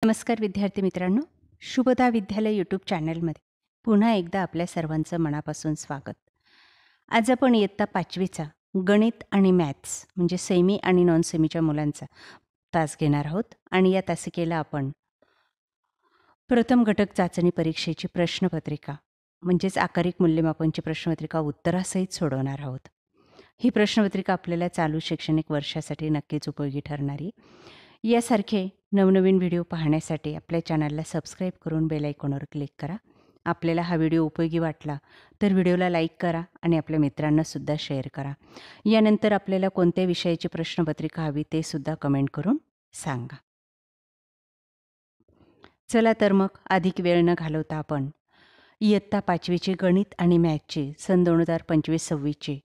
नमस्कार विद्यार्थी मित्रांनो, शुभदा विद्यालय यूट्यूब चॅनलमध्ये पुन्हा एकदा आपल्या सर्वांचं मनापासून स्वागत. आज आपण इयत्ता 5वीचा गणित आणि मॅथ्स म्हणजे सेमी आणि नॉन सेमीच्या मुलांचा तास घेणार आहोत आणि या तासिकेला आपण प्रथम घटक चाचणी परीक्षेची प्रश्नपत्रिका म्हणजेच आकारिक मूल्यमापनची प्रश्नपत्रिका उत्तरासहित सोडवणार आहोत. ही प्रश्नपत्रिका आपल्याला चालू शैक्षणिक वर्षासाठी नक्कीच उपयोगी ठरणारी. यासारखे नवनवीन व्हिडिओ पाहण्यासाठी आपल्या चॅनलला सबस्क्राईब करून बेल आयकॉनवर क्लिक करा. आपल्याला हा व्हिडिओ उपयोगी वाटला तर व्हिडिओला लाईक करा आणि आपल्या मित्रांनासुद्धा शेअर करा. यानंतर आपल्याला कोणत्या विषयाची प्रश्नपत्रिका हवी ते सुद्धा कमेंट करून सांगा. चला तर मग अधिक वेळ न घालवता आपण इयत्ता 5वीची गणित आणि मॅथ्सची सन 2025-26ची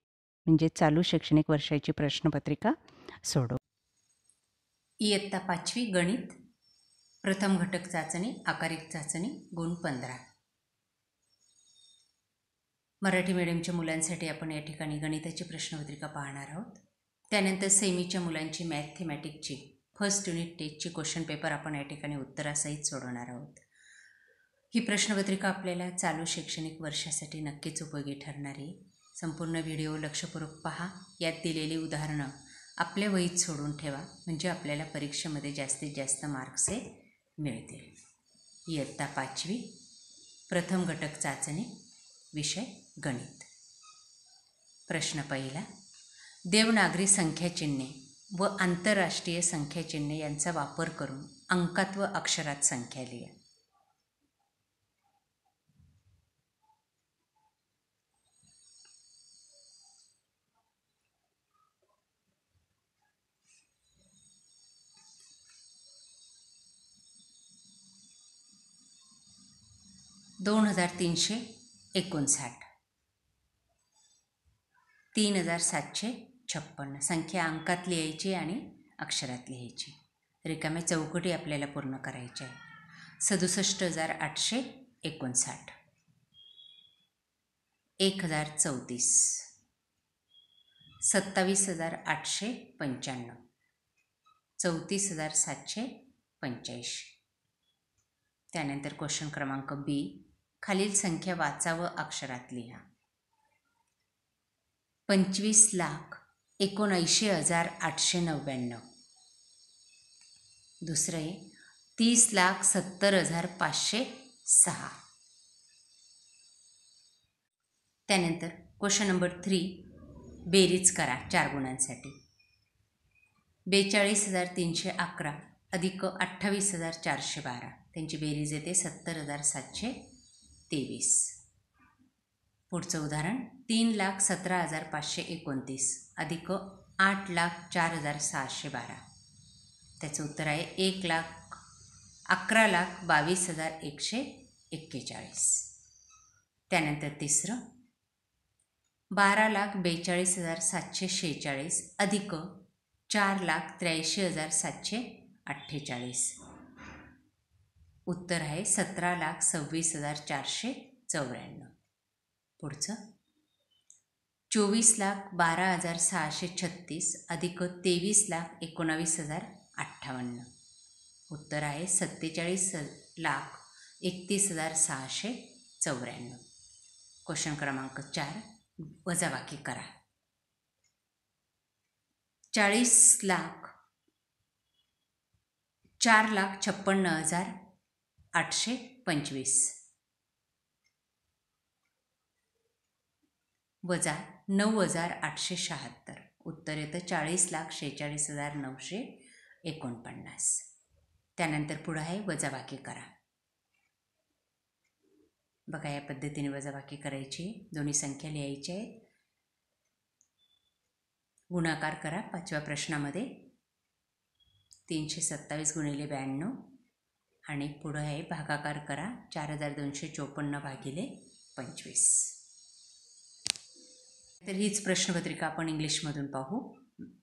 म्हणजे चालू शैक्षणिक वर्षाची प्रश्नपत्रिका सोडवू. इयत्ता 5वी गणित प्रथम घटक चाचणी आकारिक चाचणी गुण 15. मराठी मीडियमच्या मुलांसाठी आपण या ठिकाणी गणिताची प्रश्नपत्रिका पाहणार आहोत. त्यानंतर सेमीच्या मुलांची मॅथमॅटिक्सची फर्स्ट युनिट टेस्टची क्वेश्चन पेपर आपण या ठिकाणी उत्तरासहित सोडवणार आहोत. ही प्रश्नपत्रिका आपल्याला चालू शैक्षणिक वर्षासाठी नक्कीच उपयोगी ठरणारी. संपूर्ण व्हिडिओ लक्षपूर्वक पहा. यात दिलेली उदाहरणं आपल्या वहीत सोडून ठेवा म्हणजे आपल्याला परीक्षेमध्ये जास्तीत जास्त मार्क्स मिळतील. इयत्ता 5वी प्रथम घटक चाचणी विषय गणित. प्रश्न पहिला. देवनागरी संख्याचिन्हे व आंतरराष्ट्रीय संख्याचिन्हे यांचा वापर करून अंकात व अक्षरात संख्या लिहा. दोन 2359, 3756 संख्या अंकात लिहायची आणि अक्षरात लिहायची. रिकाम्या चौकटी आपल्याला पूर्ण करायच्या आहे. 67,859, 1034, 27,895, 34,785. त्यानंतर क्वेश्चन क्रमांक बी. खालील संख्या वाचा व अक्षरात लिहा. 25,79,899. दुसरं आहे 30,70,506. त्यानंतर क्वेश्चन नंबर 3. बेरीज करा 4 गुणांसाठी. 42,311 अधिक 28,412 त्यांची बेरीज येते 70,723. पुढचं उदाहरण 3,17,529 अधिक 8,04,612 त्याचं उत्तर आहे 1,11,22,141. त्यानंतर तिसरं 12,42,746 अधिक 4,83,748 उत्तर आहे 17,26,494. पुढचं 24,12,636 अधिक 23,19,058 उत्तर आहे 47,31,694. क्वेश्चन क्रमांक 4. वजाबाकी करा. 4,56,825 वजा 9,876 उत्तर येतं 40,46,949. त्यानंतर पुढं आहे वजाबाकी करा. बघा या पद्धतीने वजाबाकी करायची. दोन्ही संख्या लिहायच्या आहेत. गुणाकार करा 5व्या प्रश्नामध्ये 327 गुणिले 92 आणि पुढं आहे भागाकार करा 4,254 भागिले 25. तर हीच प्रश्नपत्रिका आपण इंग्लिशमधून पाहू.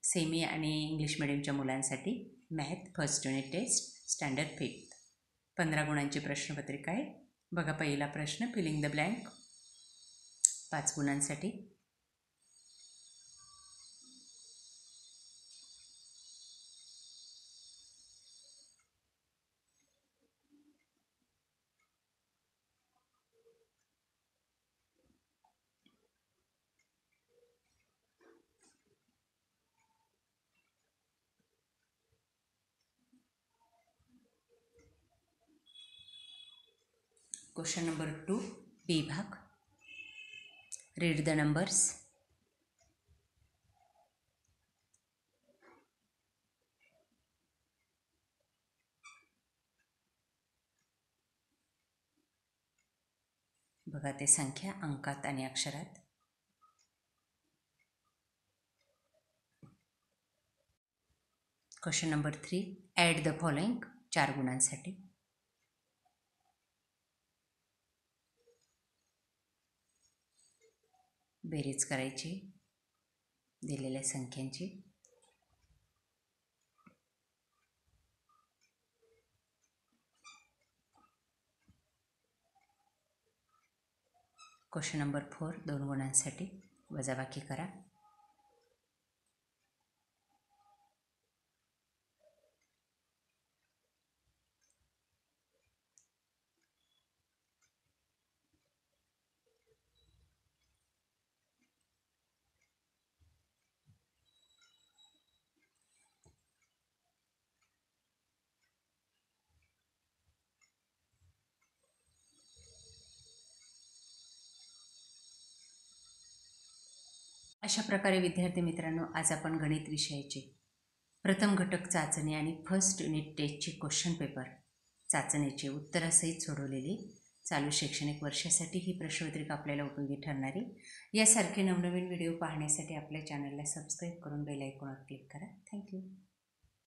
सेमी आणि इंग्लिश मिडियमच्या मुलांसाठी math first unit test standard 5th 15 गुणांची प्रश्नपत्रिका आहे. बघा पहिला प्रश्न फिलिंग द ब्लँक 5 गुणांसाठी. क्वेश्चन नंबर 2 बी भाग. Read the numbers. बघा ते संख्या अंकात आणि अक्षरात. Question number 3 add the following 4 गुणांसाठी. बेरीज करायची दिलेल्या संख्यांची. क्वेश्चन नंबर 4 2 गुणांसाठी वजाबाकी करा. अशा प्रकारे विद्यार्थी मित्रांनो, आज आपण गणित विषयाचे प्रथम घटक चाचणी आणि फर्स्ट युनिट टेस्टची क्वेश्चन पेपर चाचणीचे उत्तरासहित सोडवलेली चालू शैक्षणिक वर्षासाठी ही प्रश्नपत्रिका आपल्याला उपयोगी ठरणारी. यासारखे नवनवीन व्हिडिओ पाहण्यासाठी आपल्या चॅनलला सबस्क्राईब करून बेल आयकॉनवर क्लिक करा. थँक्यू.